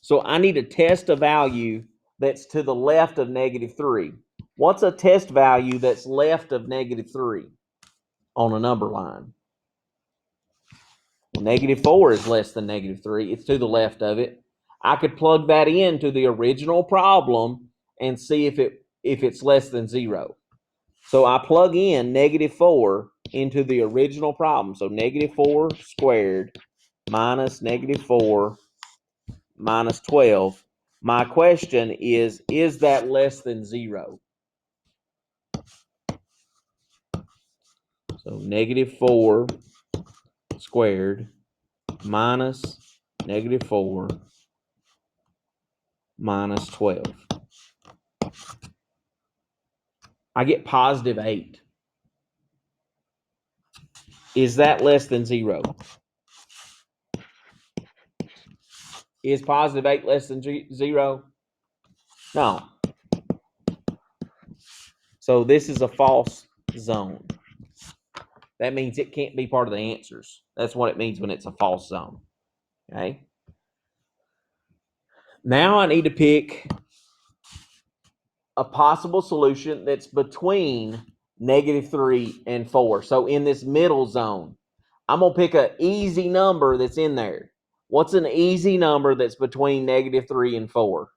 So I need to test a value that's to the left of -3. What's a test value that's left of -3 on a number line? Well, -4 is less than -3. It's to the left of it. I could plug that into the original problem and see if it's less than 0. So I plug in -4 into the original problem. So -4 squared minus -4 minus 12. My question is that less than 0? So -4 squared minus -4 minus 12. I get +8. Is that less than 0? Is +8 less than 0? No. So this is a false zone. That means it can't be part of the answers. That's what it means when it's a false zone. Okay. Now I need to pick a possible solution that's between -3 and 4. So in this middle zone, I'm going to pick an easy number that's in there. What's an easy number that's between -3 and 4?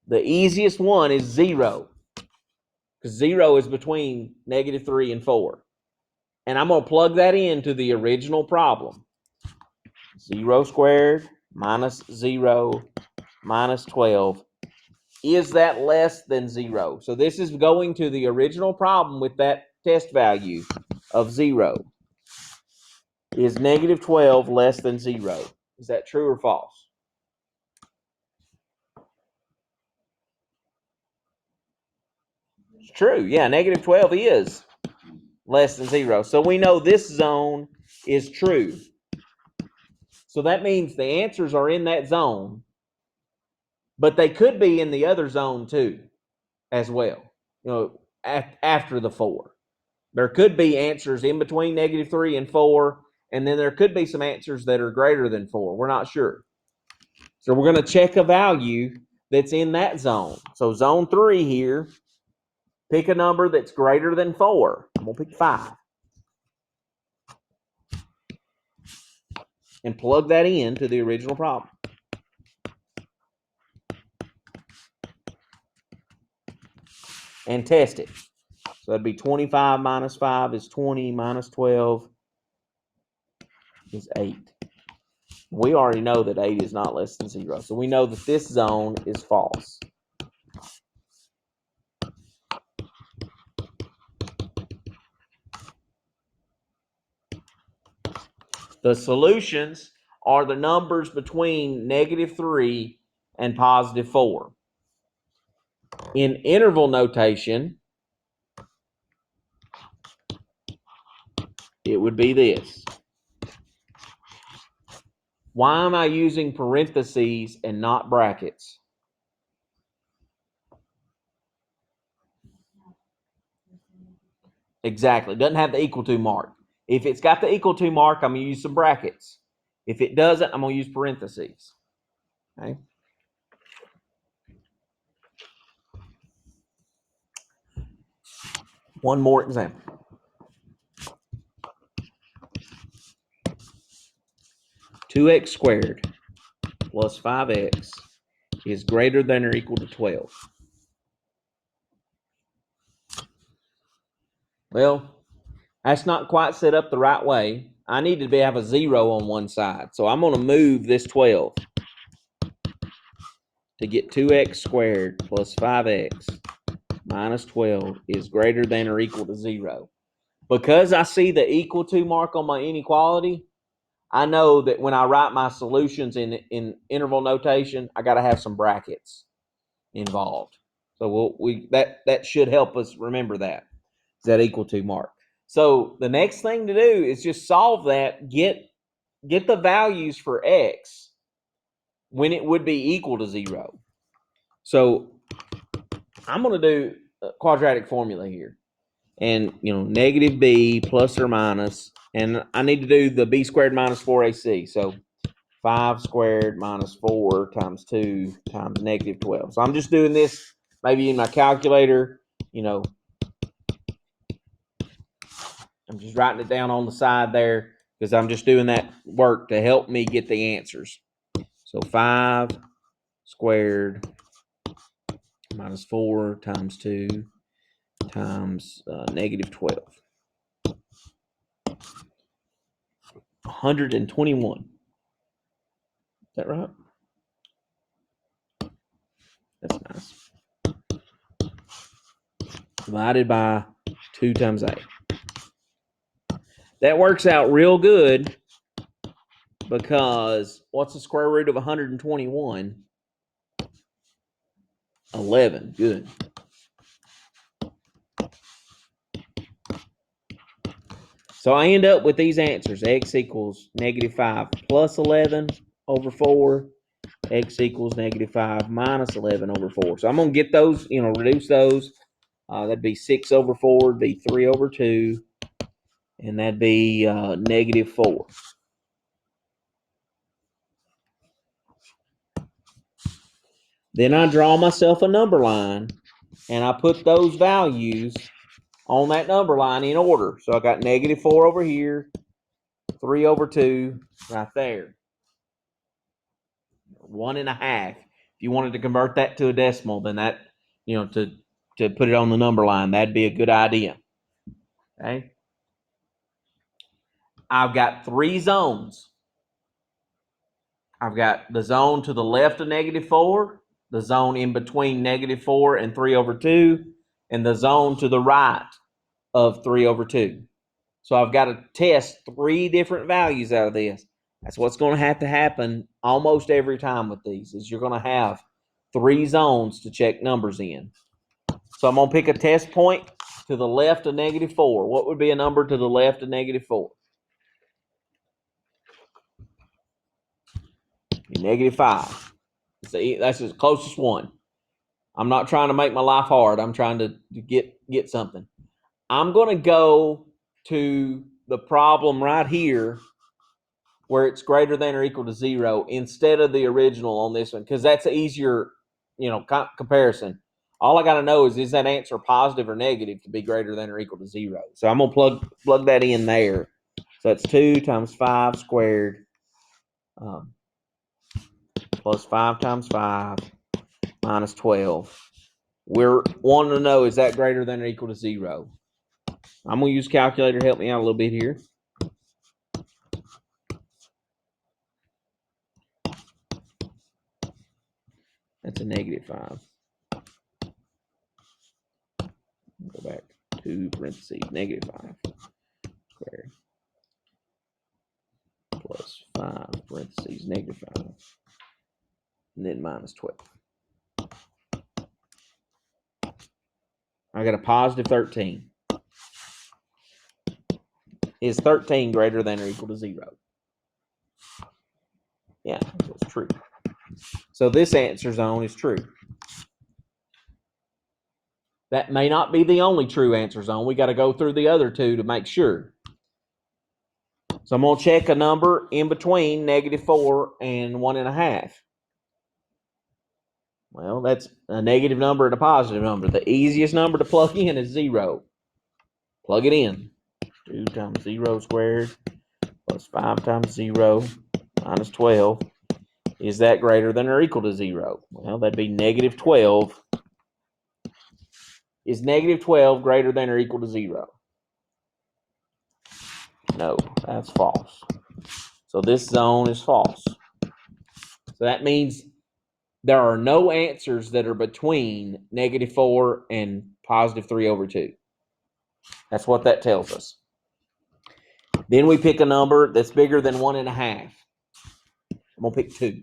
The easiest one is 0, because 0 is between -3 and 4. And I'm going to plug that into the original problem. 0 squared minus 0 minus 12. Is that less than 0? So this is going to the original problem with that test value of 0. Is -12 less than 0? Is that true or false? It's true. Yeah, -12 is less than 0. So we know this zone is true. So that means the answers are in that zone, but they could be in the other zone too, as well. After the 4. There could be answers in between -3 and 4, and then there could be some answers that are greater than 4. We're not sure. So we're going to check a value that's in that zone. So zone 3 here, pick a number that's greater than 4. I'm going to pick 5. And plug that into the original problem. And test it. So that'd be 25 minus 5 is 20, minus 12 is 8. We already know that 8 is not less than 0. So we know that this zone is false. The solutions are the numbers between -3 and +4. In interval notation, it would be this. Why am I using parentheses and not brackets? Exactly. It doesn't have the equal to mark. If it's got the equal to mark, I'm going to use some brackets. If it doesn't, I'm going to use parentheses. Okay. One more example. 2x squared plus 5x is greater than or equal to 12. Well, that's not quite set up the right way. I need to have a 0 on one side. So I'm going to move this 12 to get 2x squared plus 5x minus 12 is greater than or equal to 0. Because I see the equal to mark on my inequality, I know that when I write my solutions in interval notation, I got to have some brackets involved. So that should help us remember that. Is that equal to mark? So the next thing to do is just solve that, get the values for x when it would be equal to 0. So I'm going to do a quadratic formula here. And, negative b plus or minus. And I need to do the b squared minus 4ac. So 5 squared minus 4 times 2 times -12. So I'm just doing this maybe in my calculator. I'm just writing it down on the side there because I'm just doing that work to help me get the answers. So 5 squared minus 4 times 2 times -12. 121. Is that right? That's nice. Divided by 2 times 8. That works out real good because what's the square root of 121? 11. Good. So I end up with these answers. X equals -5 plus 11 over 4. X equals -5 minus 11 over 4. So I'm going to get those, reduce those. That'd be 6 over 4. It'd be 3 over 2. And that'd be -4. Then I draw myself a number line, and I put those values on that number line in order. So I got -4 over here, 3 over 2 right there. 1.5. If you wanted to convert that to a decimal, then that, to put it on the number line, that'd be a good idea. Okay. I've got 3 zones. I've got the zone to the left of -4, the zone in between -4 and 3 over 2, and the zone to the right of 3 over 2. So I've got to test 3 different values out of this. That's what's going to happen almost every time with these, is you're going to have 3 zones to check numbers in. So I'm going to pick a test point to the left of -4. What would be a number to the left of -4? -5. See, that's the closest one. I'm not trying to make my life hard. I'm trying to get something. I'm going to go to the problem right here where it's greater than or equal to 0 instead of the original on this one, because that's an easier, comparison. All I got to know is that answer positive or negative to be greater than or equal to 0. So I'm going to plug that in there. So that's 2 times 5 squared plus 5 times 5 minus 12. We're wanting to know, is that greater than or equal to 0? I'm going to use a calculator to help me out a little bit here. That's a -5. Go back to parentheses, -5 squared plus 5 parentheses, -5, and then minus 12. I got a positive 13. Is 13 greater than or equal to 0? Yeah, so it's true. So this answer zone is true. That may not be the only true answer zone. We got to go through the other 2 to make sure. So I'm going to check a number in between -4 and 1.5. Well, that's a negative number and a positive number. The easiest number to plug in is 0. Plug it in. 2 times 0 squared plus 5 times 0 minus 12. Is that greater than or equal to 0? Well, that'd be -12. Is -12 greater than or equal to 0? No, that's false. So this zone is false. So that means there are no answers that are between -4 and positive 3 over 2. That's what that tells us. Then we pick a number that's bigger than 1.5. I'm going to pick 2.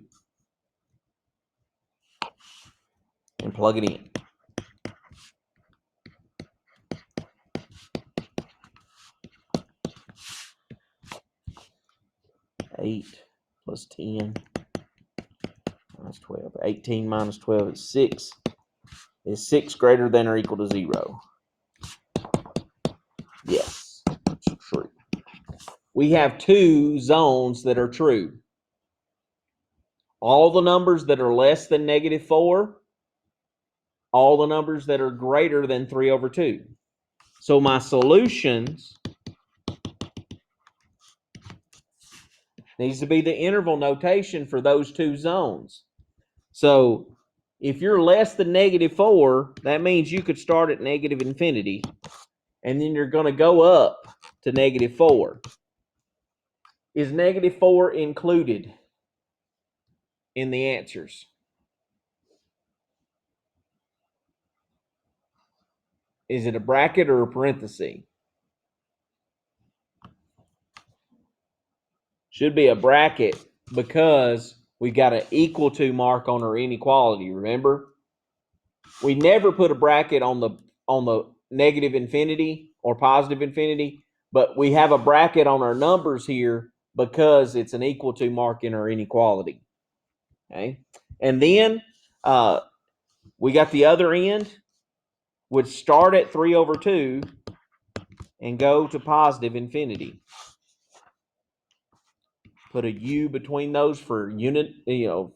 And plug it in. 8 plus 10 minus 12. 18 minus 12 is 6. Is 6 greater than or equal to 0? Yes, it's true. We have 2 zones that are true. All the numbers that are less than -4, all the numbers that are greater than 3 over 2. So my solutions needs to be the interval notation for those 2 zones. So if you're less than -4, that means you could start at -infinity, and then you're going to go up to -4. Is -4 included in the answers? Is it a bracket or a parenthesis? Should be a bracket because we got an equal to mark on our inequality, remember? We never put a bracket on the negative infinity or positive infinity, but we have a bracket on our numbers here because it's an equal to mark in our inequality. Okay, and then we got the other end, would start at 3 over 2 and go to positive infinity. Put a U between those for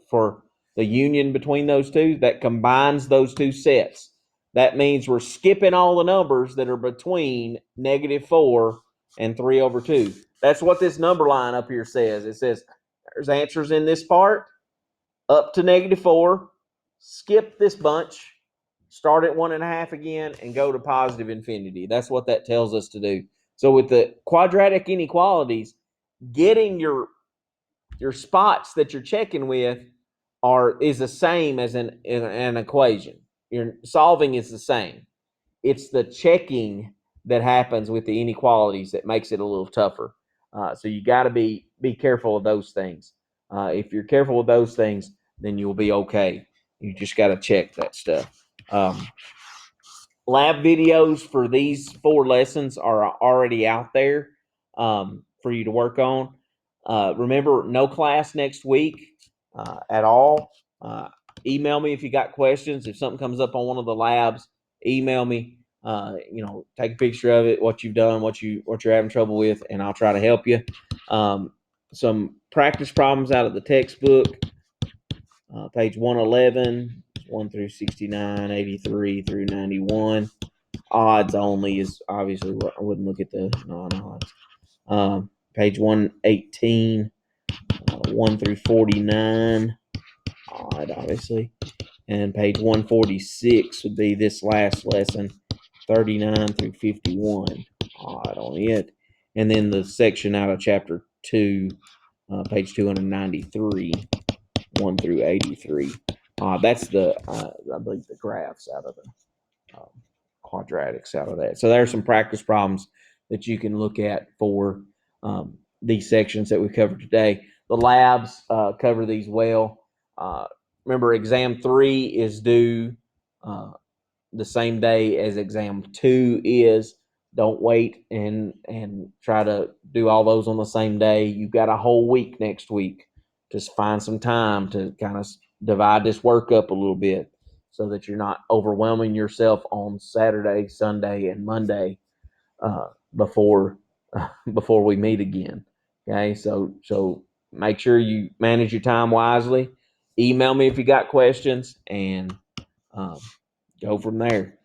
for the union between those 2 that combines those 2 sets. that means we're skipping all the numbers that are between -4 and 3 over 2. That's what this number line up here says. It says there's answers in this part up to -4, skip this bunch, start at 1.5 again, and go to positive infinity. That's what that tells us to do. So with the quadratic inequalities, getting your spots that you're checking with is the same as an equation. Your solving is the same. It's the checking that happens with the inequalities that makes it a little tougher. So you got to be careful of those things. If you're careful with those things, then you'll be okay. You just got to check that stuff. Lab videos for these 4 lessons are already out there for you to work on. Remember, no class next week at all. Email me if you got questions. If something comes up on one of the labs, email me. Take a picture of it, what you've done, what you're having trouble with, and I'll try to help you. Some practice problems out of the textbook, page 111, 1 through 69, 83 through 91. Odds only is obviously what I wouldn't look at the non-odds. Page 118, 1 through 49, odd obviously. And page 146 would be this last lesson, 39 through 51, odd on it. And then the section out of chapter 2, page 293, 1 through 83. That's I believe the graphs out of the quadratics out of that. So there are some practice problems that you can look at for these sections that we covered today. The labs cover these well. Remember, exam 3 is due the same day as exam 2 is. Don't wait and try to do all those on the same day. You've got a whole week next week. Just find some time to kind of divide this work up a little bit so that you're not overwhelming yourself on Saturday, Sunday, and Monday before we meet again. Okay, so make sure you manage your time wisely. Email me if you got questions, and go from there.